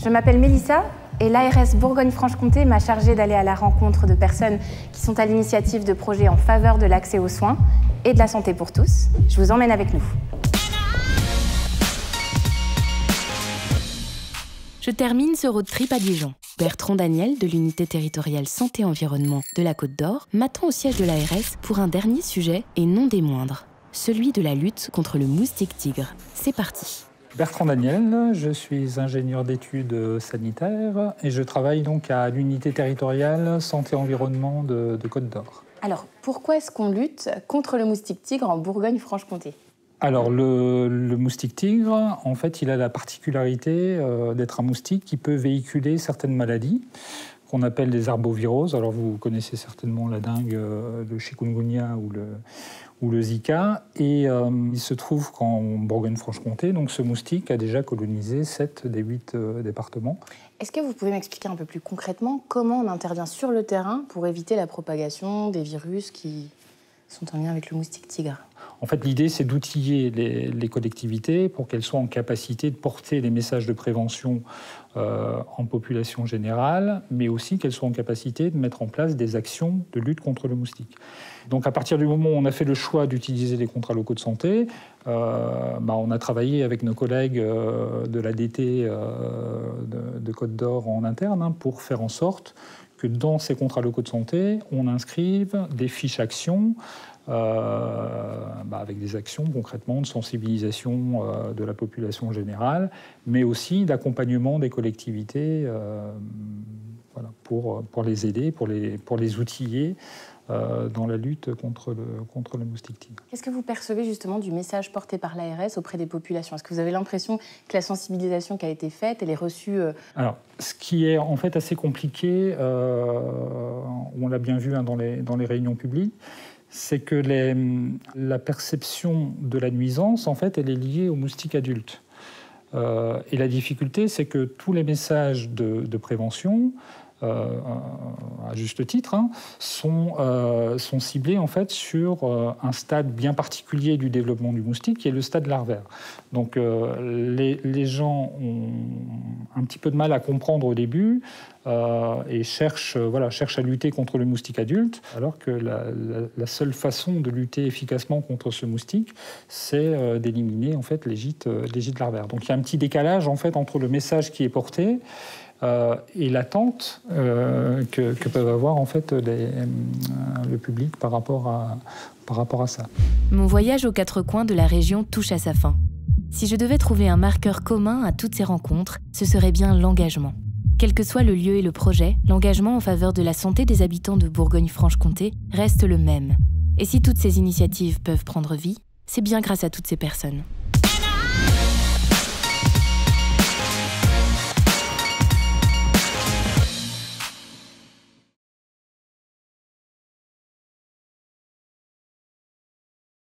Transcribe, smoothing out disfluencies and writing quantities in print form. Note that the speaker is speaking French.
Je m'appelle Mélissa et l'ARS Bourgogne-Franche-Comté m'a chargée d'aller à la rencontre de personnes qui sont à l'initiative de projets en faveur de l'accès aux soins et de la santé pour tous. Je vous emmène avec nous. Je termine ce road trip à Dijon. Bertrand Daniel, de l'unité territoriale santé-environnement de la Côte d'Or, m'attend au siège de l'ARS pour un dernier sujet, et non des moindres, celui de la lutte contre le moustique tigre. C'est parti. Bertrand Daniel, je suis ingénieur d'études sanitaires et je travaille donc à l'unité territoriale santé-environnement de Côte d'Or. Alors, pourquoi est-ce qu'on lutte contre le moustique tigre en Bourgogne-Franche-Comté ? Alors, le moustique tigre, en fait, il a la particularité d'être un moustique qui peut véhiculer certaines maladies qu'on appelle des arboviroses. Alors, vous connaissez certainement la dengue, le chikungunya ou le Zika. Et il se trouve qu'en Bourgogne-Franche-Comté, donc ce moustique a déjà colonisé 7 des 8 départements. Est-ce que vous pouvez m'expliquer un peu plus concrètement comment on intervient sur le terrain pour éviter la propagation des virus qui sont en lien avec le moustique tigre ? En fait, l'idée, c'est d'outiller les collectivités pour qu'elles soient en capacité de porter des messages de prévention en population générale, mais aussi qu'elles soient en capacité de mettre en place des actions de lutte contre le moustique. Donc, à partir du moment où on a fait le choix d'utiliser les contrats locaux de santé, on a travaillé avec nos collègues de l'ADT de Côte d'Or en interne pour faire en sorte que dans ces contrats locaux de santé, on inscrive des fiches actions avec des actions concrètement de sensibilisation de la population générale, mais aussi d'accompagnement des collectivités pour les aider, pour les outiller dans la lutte contre le moustique tigre. Qu'est-ce que vous percevez justement du message porté par l'ARS auprès des populations ? Est-ce que vous avez l'impression que la sensibilisation qui a été faite, elle est reçue Alors, ce qui est en fait assez compliqué, on l'a bien vu dans les réunions publiques, c'est que la perception de la nuisance, en fait, elle est liée au moustique adulte. Et la difficulté, c'est que tous les messages de prévention, à juste titre, sont ciblés en fait sur un stade bien particulier du développement du moustique, qui est le stade larvaire. Donc les gens ont un petit peu de mal à comprendre au début et cherchent à lutter contre le moustique adulte, alors que la seule façon de lutter efficacement contre ce moustique, c'est d'éliminer en fait les gîtes larvaires. Donc il y a un petit décalage en fait entre le message qui est porté et l'attente que peuvent avoir en fait le public par rapport à ça. Mon voyage aux quatre coins de la région touche à sa fin. Si je devais trouver un marqueur commun à toutes ces rencontres, ce serait bien l'engagement. Quel que soit le lieu et le projet, l'engagement en faveur de la santé des habitants de Bourgogne-Franche-Comté reste le même. Et si toutes ces initiatives peuvent prendre vie, c'est bien grâce à toutes ces personnes.